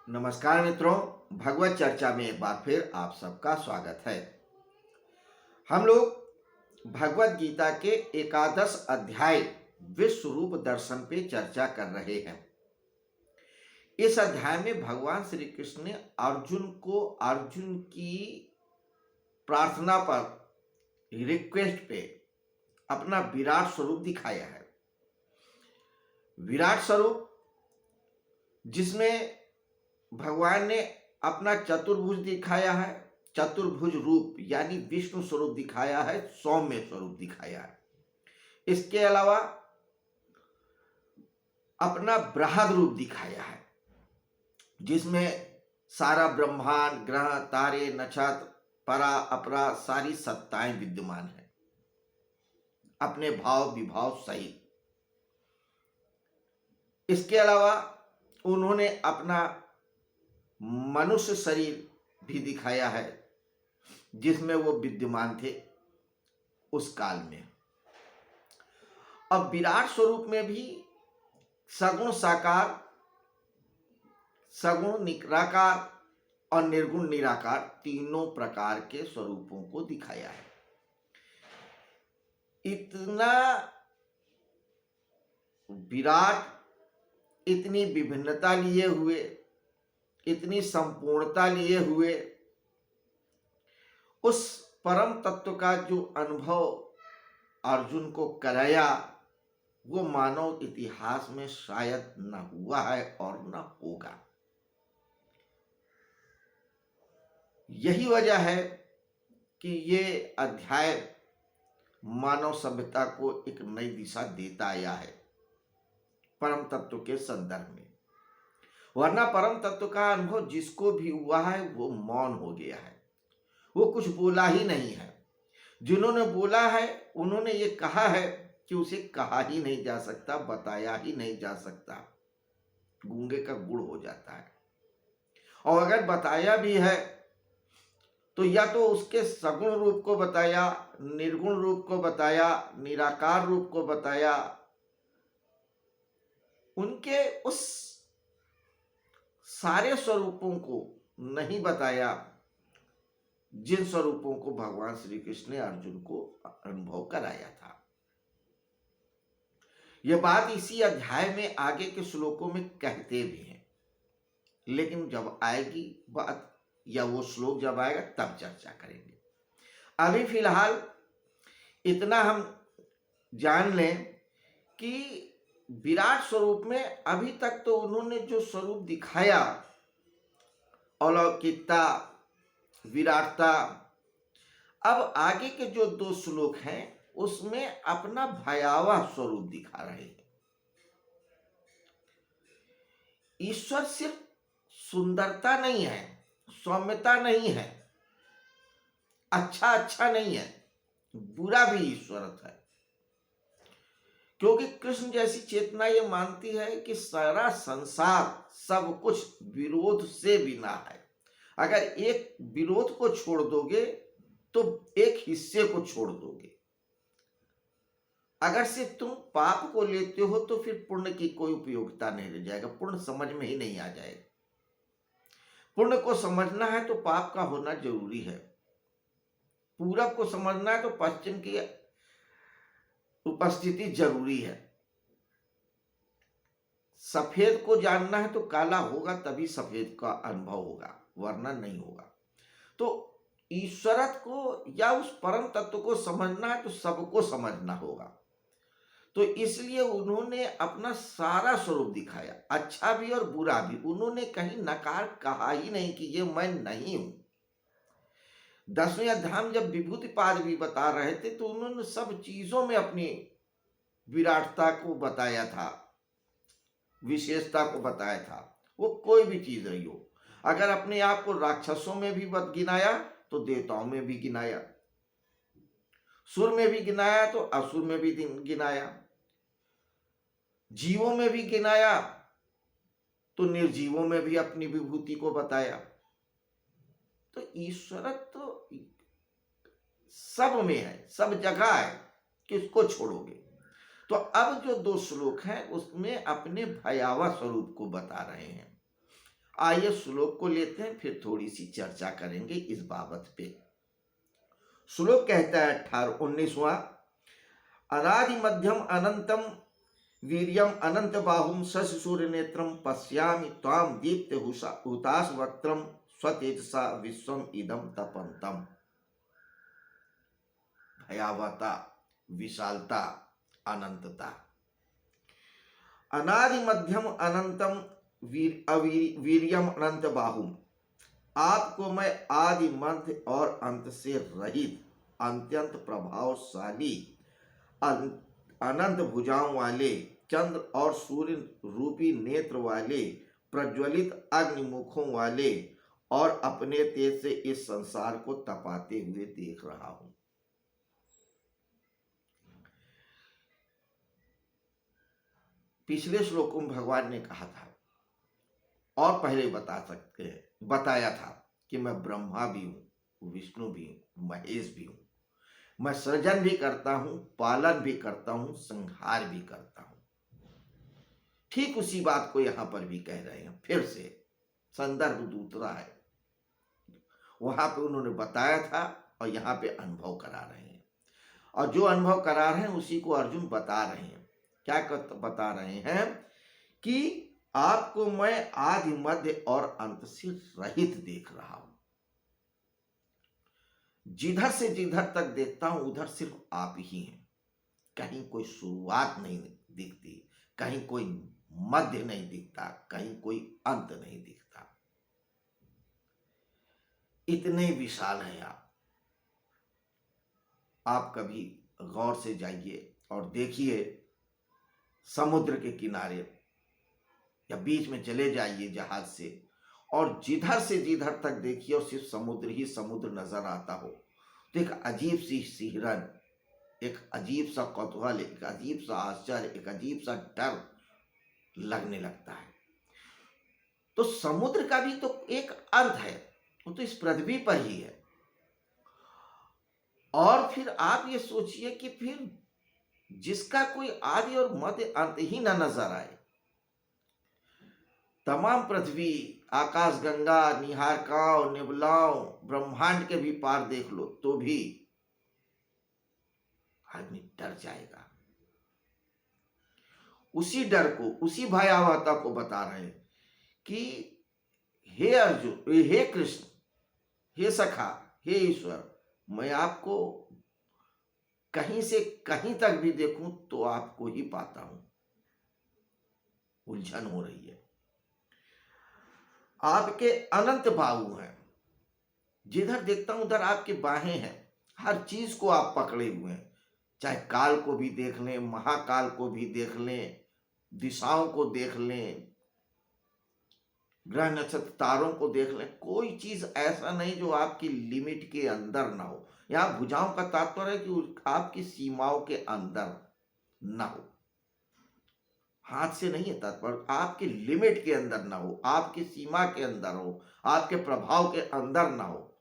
नमस्कार मित्रों, भगवत चर्चा में एक बार फिर आप सबका स्वागत है। हम लोग भगवत गीता के एकादश अध्याय विश्व रूप दर्शन पे चर्चा कर रहे हैं। इस अध्याय में भगवान श्री कृष्ण ने अर्जुन की प्रार्थना पर, रिक्वेस्ट पे अपना विराट स्वरूप दिखाया है। विराट स्वरूप जिसमें भगवान ने अपना चतुर्भुज दिखाया है, चतुर्भुज रूप यानी विष्णु स्वरूप दिखाया है, सौम्य स्वरूप दिखाया है। इसके अलावा अपना बृहद रूप दिखाया है, जिसमें सारा ब्रह्मांड, ग्रह, तारे, नक्षत्र, परा अपरा सारी सत्ताएं विद्यमान है, अपने भाव विभाव सहित। इसके अलावा उन्होंने अपना मनुष्य शरीर भी दिखाया है, जिसमें वो विद्यमान थे उस काल में। अब विराट स्वरूप में भी सगुण साकार, सगुण निराकार और निर्गुण निराकार तीनों प्रकार के स्वरूपों को दिखाया है। इतना विराट, इतनी विभिन्नता लिए हुए, इतनी संपूर्णता लिए हुए उस परम तत्व का जो अनुभव अर्जुन को कराया, वो मानव इतिहास में शायद न हुआ है और न होगा। यही वजह है कि ये अध्याय मानव सभ्यता को एक नई दिशा देता आया है परम तत्व के संदर्भ में। वरना परम तत्व का अनुभव जिसको भी हुआ है वो मौन हो गया है, वो कुछ बोला ही नहीं है। जिन्होंने बोला है उन्होंने ये कहा है कि उसे कहा ही नहीं जा सकता, बताया ही नहीं जा सकता, गूंगे का गुड़ हो जाता है। और अगर बताया भी है तो या तो उसके सगुण रूप को बताया, निर्गुण रूप को बताया, निराकार रूप को बताया, उनके उस सारे स्वरूपों को नहीं बताया जिन स्वरूपों को भगवान श्री कृष्ण ने अर्जुन को अनुभव कराया था। यह बात इसी अध्याय में आगे के श्लोकों में कहते भी हैं, लेकिन जब आएगी बात या वो श्लोक जब आएगा तब चर्चा करेंगे। अभी फिलहाल इतना हम जान लें कि विराट स्वरूप में अभी तक तो उन्होंने जो स्वरूप दिखाया, अलौकिकता, विराटता, अब आगे के जो 2 श्लोक हैं उसमें अपना भयावह स्वरूप दिखा रहे हैं। ईश्वर सिर्फ सुंदरता नहीं है, सौम्यता नहीं है, अच्छा नहीं है, बुरा भी ईश्वरत है। क्योंकि कृष्ण जैसी चेतना ये मानती है कि सारा संसार, सब कुछ विरोध से बिना है। अगर एक विरोध को छोड़ दोगे तो एक हिस्से को छोड़ दोगे। अगर से तुम पाप को लेते हो तो फिर पुण्य की कोई उपयोगिता नहीं रह जाएगा, पुण्य समझ में ही नहीं आ जाएगा। पुण्य को समझना है तो पाप का होना जरूरी है। पूरब को समझना है तो पश्चिम की उपस्थिति जरूरी है। सफेद को जानना है तो काला होगा, तभी सफेद का अनुभव होगा, वरना नहीं होगा। तो ईश्वरत को या उस परम तत्व को समझना है तो सबको समझना होगा। तो इसलिए उन्होंने अपना सारा स्वरूप दिखाया, अच्छा भी और बुरा भी। उन्होंने कहीं नकार कहा ही नहीं कि ये मैं नहीं हूं। 10वें अध्याय में जब विभूतिपाद भी बता रहे थे तो उन्होंने सब चीजों में अपनी विराटता को बताया था, विशेषता को बताया था। वो कोई भी चीज रही हो, अगर अपने आप को राक्षसों में भी गिनाया तो देवताओं में भी गिनाया, सुर में भी गिनाया तो असुर में भी गिनाया, जीवों में भी गिनाया तो निर्जीवों में भी अपनी विभूति को बताया। तो ईश्वरत्व तो सब में है, सब जगह है, किसको छोड़ोगे। तो अब जो 2 श्लोक हैं उसमें अपने भयावह स्वरूप को बता रहे हैं। आइए श्लोक को लेते हैं, फिर थोड़ी सी चर्चा करेंगे इस बाबत पे। श्लोक कहता है 19वां, अनादि मध्यम अनंतम वीर्यम अनंत बाहुम शशि सूर्य नेत्रम पश्यामि त्वाम दीप्त हुताश वक्त्रम स्वतेजसा विश्वम इदम तपंतम। भयावहता, विशालता, अनंतता। अनादि मध्यम अनंतम वीर्यम अनंत बाहुम, आपको मैं आदि मध्य और अंत से रहित अत्यंत प्रभावशाली अनंत भुजाओं वाले चंद्र और सूर्य रूपी नेत्र वाले प्रज्वलित अग्निमुखों वाले और अपने तेज से इस संसार को तपाते हुए देख रहा हूं। पिछले श्लोकों में भगवान ने कहा था और पहले बताया था कि मैं ब्रह्मा भी हूं, विष्णु भी हूं, महेश भी हूं। मैं सृजन भी करता हूं, पालन भी करता हूं, संहार भी करता हूं। ठीक उसी बात को यहां पर भी कह रहे हैं। फिर से संदर्भ दूसरा है, वहां पे उन्होंने बताया था और यहां पे अनुभव करा रहे हैं। और जो अनुभव करा रहे हैं उसी को अर्जुन बता रहे हैं। क्या बता रहे हैं कि आपको मैं आदि मध्य और अंत से रहित देख रहा हूं। जिधर से जिधर तक देखता हूं उधर सिर्फ आप ही हैं। कहीं कोई शुरुआत नहीं दिखती, कहीं कोई मध्य नहीं दिखता, कहीं कोई अंत नहीं दिखता। इतने विशाल हैं आप कभी गौर से जाइए और देखिए, समुद्र के किनारे या बीच में चले जाइए जहाज से, और जिधर से जिधर तक देखिए और सिर्फ समुद्र ही समुद्र नजर आता हो, तो एक अजीब सी सिहरन, एक अजीब सा कौतूहल, एक अजीब सा आश्चर्य, एक अजीब सा डर लगने लगता है। तो समुद्र का भी तो एक अंत है, वो तो इस पृथ्वी पर ही है। और फिर आप ये सोचिए कि फिर जिसका कोई आदि और मध्य अंत ही ना नजर आए, तमाम पृथ्वी, आकाश गंगा, निहारकाओं, निबलाओं, ब्रह्मांड के भी पार देख लो तो भी आदमी डर जाएगा। उसी डर को, उसी भयावहता को बता रहे हैं कि हे अर्जुन, हे कृष्ण, हे सखा, हे ईश्वर, मैं आपको कहीं से कहीं तक भी देखूं तो आपको ही पाता हूं। उलझन हो रही है। आपके अनंत बाहु हैं, जिधर देखता हूं उधर आपके बाहें हैं। हर चीज को आप पकड़े हुए हैं, चाहे काल को भी देख लें, महाकाल को भी देख लें, दिशाओं को देख लें, ग्रह नक्षत्र तारों को देख लें, कोई चीज ऐसा नहीं जो आपकी लिमिट के अंदर ना हो। यहां भुजाओं का तात्पर्य है कि आपकी सीमाओं के अंदर ना हो। हाथ से नहीं है तात्पर्य, आपके लिमिट के अंदर ना हो, आपकी सीमा के अंदर हो, आपके प्रभाव के अंदर ना हो।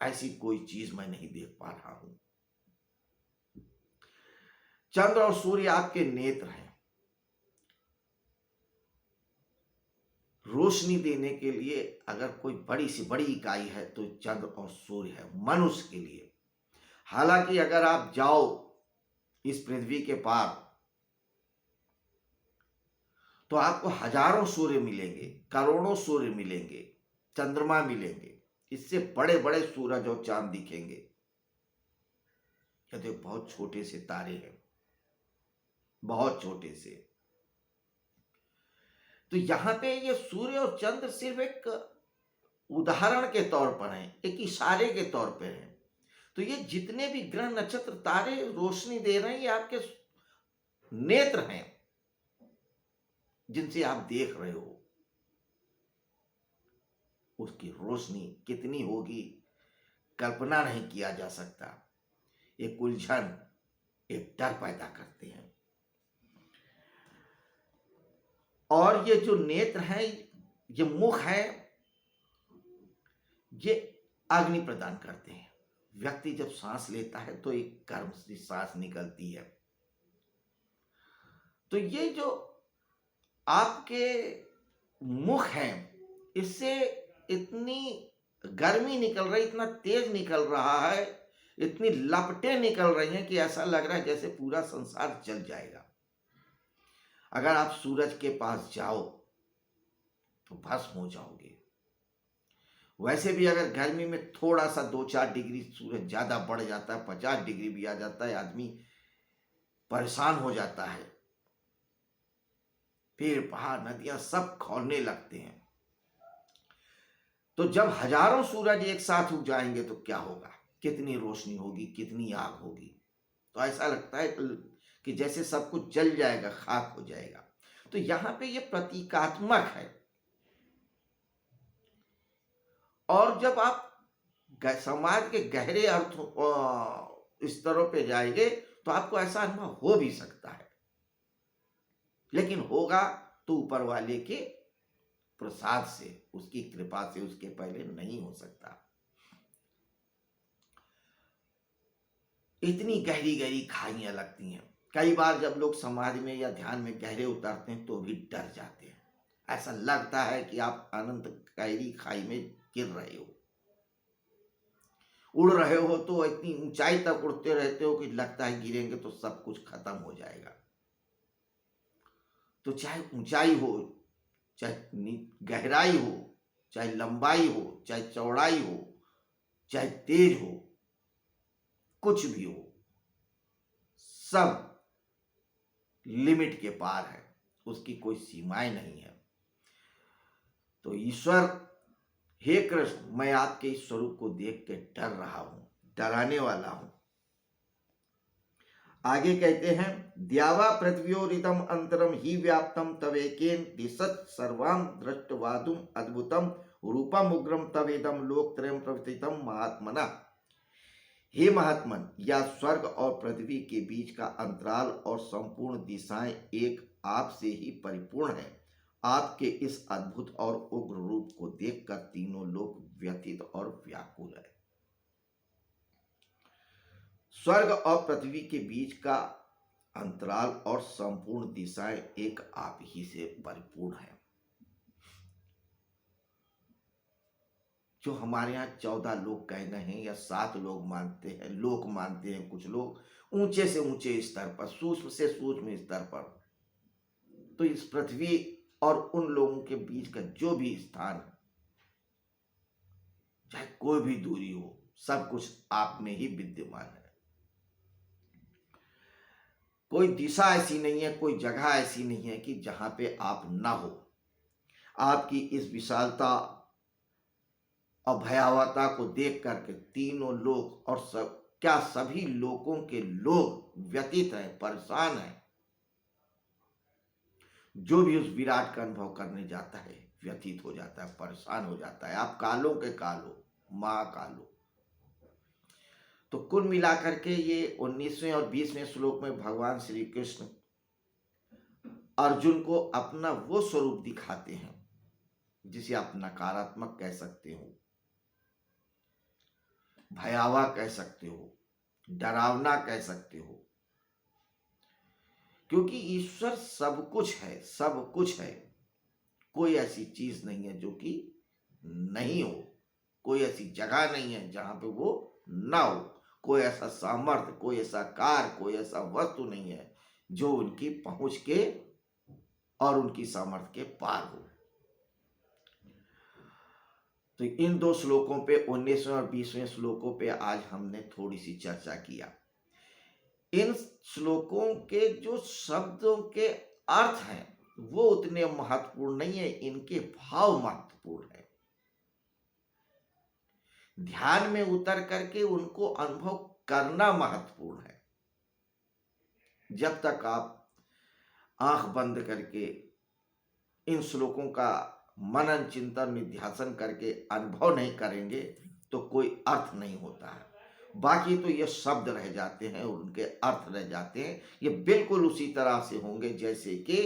ऐसी कोई चीज मैं नहीं देख पा रहा हूं। चंद्र और सूर्य आपके नेत्र हैं। रोशनी देने के लिए अगर कोई बड़ी से बड़ी इकाई है तो चंद्र और सूर्य है मनुष्य के लिए। हालांकि अगर आप जाओ इस पृथ्वी के पार तो आपको हजारों सूर्य मिलेंगे, करोड़ों सूर्य मिलेंगे, चंद्रमा मिलेंगे, इससे बड़े बड़े सूरज और चांद दिखेंगे। ये तो बहुत छोटे से तारे हैं, बहुत छोटे से। तो यहां पे ये सूर्य और चंद्र सिर्फ एक उदाहरण के तौर पर हैं, एक इशारे के तौर पर हैं। तो ये जितने भी ग्रह नक्षत्र तारे रोशनी दे रहे हैं, ये आपके नेत्र हैं जिनसे आप देख रहे हो। उसकी रोशनी कितनी होगी कल्पना नहीं किया जा सकता। एक उलझन, एक डर पैदा करते हैं। और ये जो नेत्र हैं, ये मुख है, ये अग्नि प्रदान करते हैं। व्यक्ति जब सांस लेता है तो एक गर्म सी सांस निकलती है। तो ये जो आपके मुख हैं, इससे इतनी गर्मी निकल रही, इतना तेज निकल रहा है, इतनी लपटें निकल रही हैं कि ऐसा लग रहा है जैसे पूरा संसार जल जाएगा। अगर आप सूरज के पास जाओ तो भस्म हो जाओगे। वैसे भी अगर गर्मी में थोड़ा सा 2-4 डिग्री सूरज ज्यादा बढ़ जाता है, 50 डिग्री भी आ जाता है, आदमी परेशान हो जाता है। पेड़ पहाड़ नदियां सब खौलने लगते हैं। तो जब हजारों सूरज एक साथ उग जाएंगे तो क्या होगा, कितनी रोशनी होगी, कितनी आग होगी। तो ऐसा लगता है कि जैसे सब कुछ जल जाएगा, खाक हो जाएगा। तो यहां पे ये प्रतीकात्मक है। और जब आप समाज के गहरे अर्थ स्तरों पे जाएंगे तो आपको ऐसा अनुभव हो भी सकता है, लेकिन होगा तो ऊपर वाले के प्रसाद से, उसकी कृपा से, उसके पहले नहीं हो सकता। इतनी गहरी गहरी खाइयां लगती हैं। कई बार जब लोग समाधि में या ध्यान में गहरे उतरते हैं तो भी डर जाते हैं। ऐसा लगता है कि आप अनंत गहरी खाई में गिर रहे हो, उड़ रहे हो तो इतनी ऊंचाई तक उड़ते रहते हो कि लगता है गिरेंगे तो सब कुछ खत्म हो जाएगा। तो चाहे ऊंचाई हो, चाहे गहराई हो, चाहे लंबाई हो, चाहे चौड़ाई हो, चाहे तेज हो, कुछ भी हो, सब लिमिट के पार है, उसकी कोई सीमाएं नहीं है। तो ईश्वर, हे कृष्ण, मैं आपके इस स्वरूप को देख के डर रहा हूं, डराने वाला हूं। आगे कहते हैं, द्यावा पृथ्व्योरिदम अंतरम ही व्याप्तम तवेकेन दिशत सर्वाम दृष्टवादुम अद्भुतम रूपम उग्रम तवेदम लोकत्रयम प्रवर्तितम महात्मना। हे महात्मन, या स्वर्ग और पृथ्वी के बीच का अंतराल और संपूर्ण दिशाएं एक आप से ही परिपूर्ण है। आपके इस अद्भुत और उग्र रूप को देखकर तीनों लोक व्यथित और व्याकुल है। स्वर्ग और पृथ्वी के बीच का अंतराल और संपूर्ण दिशाएं एक आप ही से परिपूर्ण है। जो हमारे यहाँ 14 लोग कहना है या 7 लोग मानते हैं, लोग मानते हैं कुछ लोग, ऊंचे से ऊंचे स्तर पर, सूक्ष्म से सूक्ष्म स्तर पर। तो इस पृथ्वी और उन लोगों के बीच का जो भी स्थान है, चाहे कोई भी दूरी हो, सब कुछ आप में ही विद्यमान है। कोई दिशा ऐसी नहीं है, कोई जगह ऐसी नहीं है कि जहां पे आप ना हो। आपकी इस विशालता और भयावहता को देख करके तीनों लोग और क्या सभी लोगों के लोग व्यतीत हैं, परेशान हैं। जो भी उस विराट का अनुभव करने जाता है व्यतीत हो जाता है, परेशान हो जाता है। आप कालों के कालो, महाकालो। तो कुल मिलाकर के ये 19वें और 20वें श्लोक में भगवान श्री कृष्ण अर्जुन को अपना वो स्वरूप दिखाते हैं जिसे आप नकारात्मक कह सकते हो, भयावह कह सकते हो, डरावना कह सकते हो। क्योंकि ईश्वर सब कुछ है, सब कुछ है। कोई ऐसी चीज नहीं है जो कि नहीं हो, कोई ऐसी जगह नहीं है जहां पे वो ना हो, कोई ऐसा सामर्थ्य, कोई ऐसा कार्य, कोई ऐसा वस्तु नहीं है जो उनकी पहुंच के और उनकी सामर्थ्य के पार हो। तो इन 2 श्लोकों पे, 19वें और 20वें श्लोकों पे आज हमने थोड़ी सी चर्चा किया। इन श्लोकों के जो शब्दों के अर्थ हैं वो उतने महत्वपूर्ण नहीं है, इनके भाव महत्वपूर्ण है। ध्यान में उतर करके उनको अनुभव करना महत्वपूर्ण है। जब तक आप आंख बंद करके इन श्लोकों का मनन, चिंतन, निध्यासन करके अनुभव नहीं करेंगे तो कोई अर्थ नहीं होता है। बाकी तो ये शब्द रह जाते हैं, उनके अर्थ रह जाते हैं। ये बिल्कुल उसी तरह से होंगे जैसे कि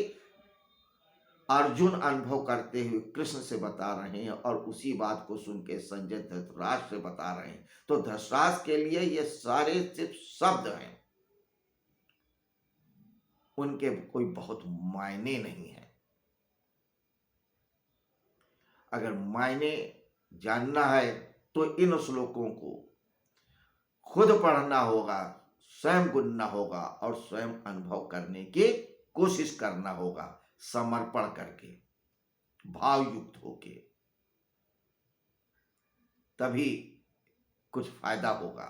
अर्जुन अनुभव करते हुए कृष्ण से बता रहे हैं और उसी बात को सुन के संजय धृतराष्ट्र से बता रहे हैं। तो धृतराष्ट्र के लिए ये सारे सिर्फ शब्द हैं, उनके कोई बहुत मायने नहीं है। अगर मायने जानना है तो इन श्लोकों को खुद पढ़ना होगा, स्वयं गुनना होगा और स्वयं अनुभव करने की कोशिश करना होगा, समर्पण करके, भाव युक्त होके, तभी कुछ फायदा होगा।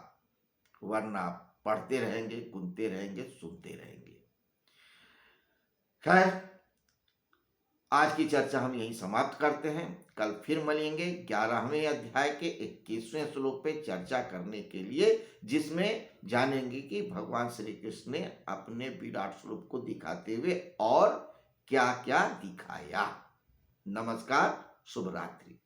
वरना पढ़ते रहेंगे, गुनते रहेंगे, सुनते रहेंगे। खैर, आज की चर्चा हम यहीं समाप्त करते हैं। कल फिर मिलेंगे 11वें अध्याय के 21वें श्लोक पे चर्चा करने के लिए, जिसमें जानेंगे कि भगवान श्री कृष्ण ने अपने विराट स्वरूप को दिखाते हुए और क्या क्या दिखाया। नमस्कार, शुभ रात्रि।